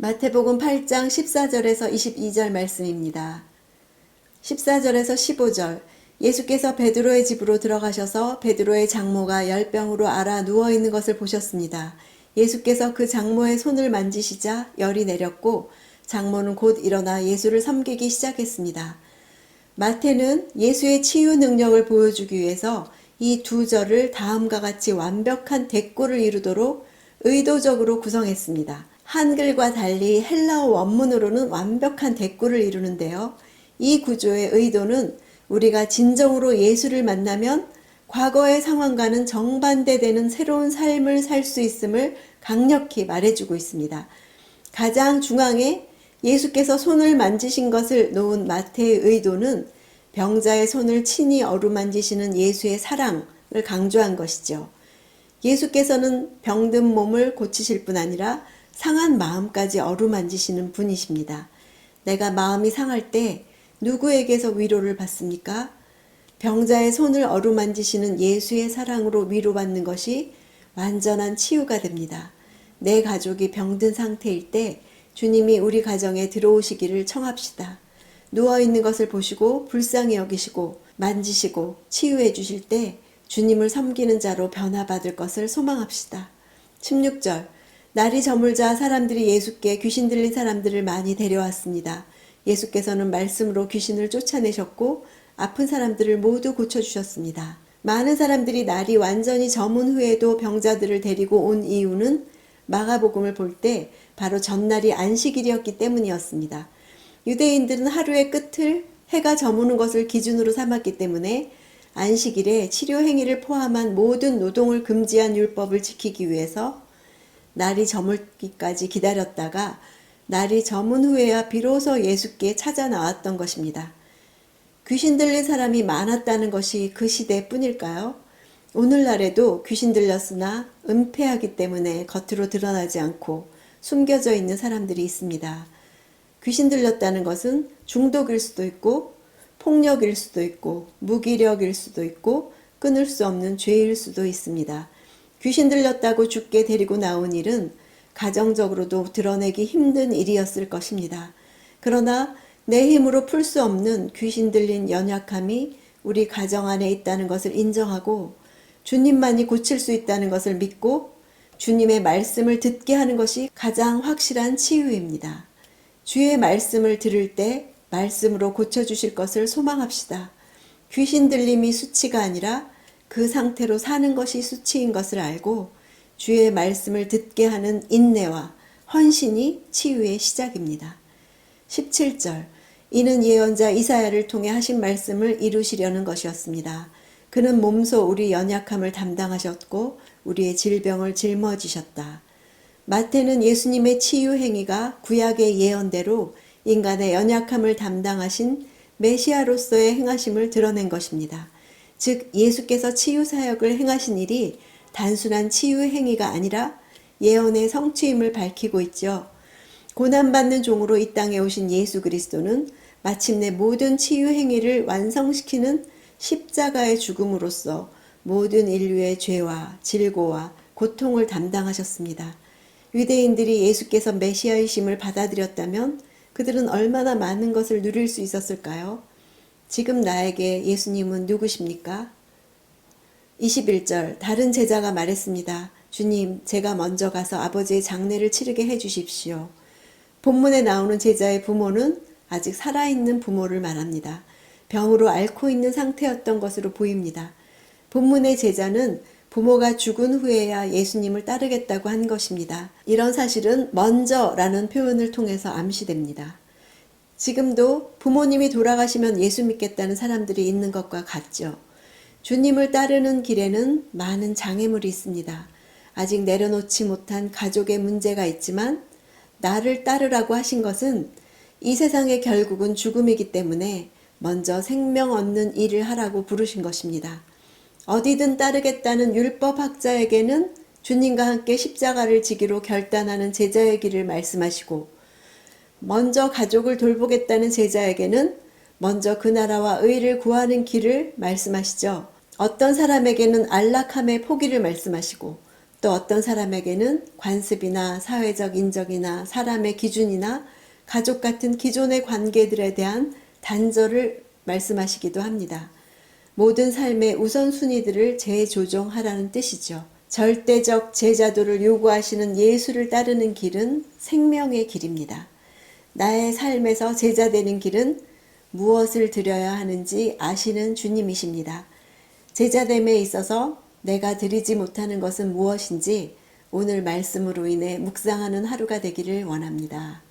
마태복음 8장 14절에서 22절 말씀입니다. 14절에서 15절 예수께서 베드로의 집으로 들어가셔서 베드로의 장모가 열병으로 앓아 누워있는 것을 보셨습니다. 예수께서 그 장모의 손을 만지시자 열이 내렸고 장모는 곧 일어나 예수를 섬기기 시작했습니다. 마태는 예수의 치유 능력을 보여주기 위해서 이 두 절을 다음과 같이 완벽한 대꾸를 이루도록 의도적으로 구성했습니다. 한글과 달리 헬라어 원문으로는 완벽한 대꾸를 이루는데요. 이 구조의 의도는 우리가 진정으로 예수를 만나면 과거의 상황과는 정반대되는 새로운 삶을 살 수 있음을 강력히 말해주고 있습니다. 가장 중앙에 예수께서 손을 만지신 것을 놓은 마태의 의도는 병자의 손을 친히 어루만지시는 예수의 사랑을 강조한 것이죠. 예수께서는 병든 몸을 고치실 뿐 아니라 상한 마음까지 어루만지시는 분이십니다. 내가 마음이 상할 때 누구에게서 위로를 받습니까? 병자의 손을 어루만지시는 예수의 사랑으로 위로받는 것이 완전한 치유가 됩니다. 내 가족이 병든 상태일 때 주님이 우리 가정에 들어오시기를 청합시다. 누워있는 것을 보시고 불쌍히 여기시고 만지시고 치유해 주실 때 주님을 섬기는 자로 변화받을 것을 소망합시다. 16절 날이 저물자 사람들이 예수께 귀신 들린 사람들을 많이 데려왔습니다. 예수께서는 말씀으로 귀신을 쫓아내셨고 아픈 사람들을 모두 고쳐주셨습니다. 많은 사람들이 날이 완전히 저문 후에도 병자들을 데리고 온 이유는 마가복음을 볼 때 바로 전날이 안식일이었기 때문이었습니다. 유대인들은 하루의 끝을 해가 저무는 것을 기준으로 삼았기 때문에 안식일에 치료 행위를 포함한 모든 노동을 금지한 율법을 지키기 위해서 날이 저물기까지 기다렸다가 날이 저문 후에야 비로소 예수께 찾아 나왔던 것입니다. 귀신 들린 사람이 많았다는 것이 그 시대뿐일까요? 오늘날에도 귀신 들렸으나 은폐하기 때문에 겉으로 드러나지 않고 숨겨져 있는 사람들이 있습니다. 귀신 들렸다는 것은 중독일 수도 있고 폭력일 수도 있고 무기력일 수도 있고 끊을 수 없는 죄일 수도 있습니다. 귀신 들렸다고 죽게 데리고 나온 일은 가정적으로도 드러내기 힘든 일이었을 것입니다. 그러나 내 힘으로 풀 수 없는 귀신 들린 연약함이 우리 가정 안에 있다는 것을 인정하고 주님만이 고칠 수 있다는 것을 믿고 주님의 말씀을 듣게 하는 것이 가장 확실한 치유입니다. 주의 말씀을 들을 때 말씀으로 고쳐주실 것을 소망합시다. 귀신 들림이 수치가 아니라 그 상태로 사는 것이 수치인 것을 알고 주의 말씀을 듣게 하는 인내와 헌신이 치유의 시작입니다. 17절 이는 예언자 이사야를 통해 하신 말씀을 이루시려는 것이었습니다. 그는 몸소 우리 연약함을 담당하셨고 우리의 질병을 짊어지셨다. 마태는 예수님의 치유 행위가 구약의 예언대로 인간의 연약함을 담당하신 메시아로서의 행하심을 드러낸 것입니다. 즉 예수께서 치유 사역을 행하신 일이 단순한 치유 행위가 아니라 예언의 성취임을 밝히고 있죠. 고난받는 종으로 이 땅에 오신 예수 그리스도는 마침내 모든 치유 행위를 완성시키는 십자가의 죽음으로써 모든 인류의 죄와 질고와 고통을 담당하셨습니다. 유대인들이 예수께서 메시아이심을 받아들였다면 그들은 얼마나 많은 것을 누릴 수 있었을까요? 지금 나에게 예수님은 누구십니까? 21절 다른 제자가 말했습니다. 주님, 제가 먼저 가서 아버지의 장례를 치르게 해주십시오. 본문에 나오는 제자의 부모는 아직 살아있는 부모를 말합니다. 병으로 앓고 있는 상태였던 것으로 보입니다. 본문의 제자는 부모가 죽은 후에야 예수님을 따르겠다고 한 것입니다. 이런 사실은 먼저라는 표현을 통해서 암시됩니다. 지금도 부모님이 돌아가시면 예수 믿겠다는 사람들이 있는 것과 같죠. 주님을 따르는 길에는 많은 장애물이 있습니다. 아직 내려놓지 못한 가족의 문제가 있지만 나를 따르라고 하신 것은 이 세상의 결국은 죽음이기 때문에 먼저 생명 얻는 일을 하라고 부르신 것입니다. 어디든 따르겠다는 율법학자에게는 주님과 함께 십자가를 지기로 결단하는 제자의 길을 말씀하시고 먼저 가족을 돌보겠다는 제자에게는 먼저 그 나라와 의를 구하는 길을 말씀하시죠. 어떤 사람에게는 안락함의 포기를 말씀하시고 또 어떤 사람에게는 관습이나 사회적 인정이나 사람의 기준이나 가족 같은 기존의 관계들에 대한 단절을 말씀하시기도 합니다. 모든 삶의 우선순위들을 재조정하라는 뜻이죠. 절대적 제자도를 요구하시는 예수를 따르는 길은 생명의 길입니다. 나의 삶에서 제자되는 길은 무엇을 드려야 하는지 아시는 주님이십니다. 제자됨에 있어서 내가 드리지 못하는 것은 무엇인지 오늘 말씀으로 인해 묵상하는 하루가 되기를 원합니다.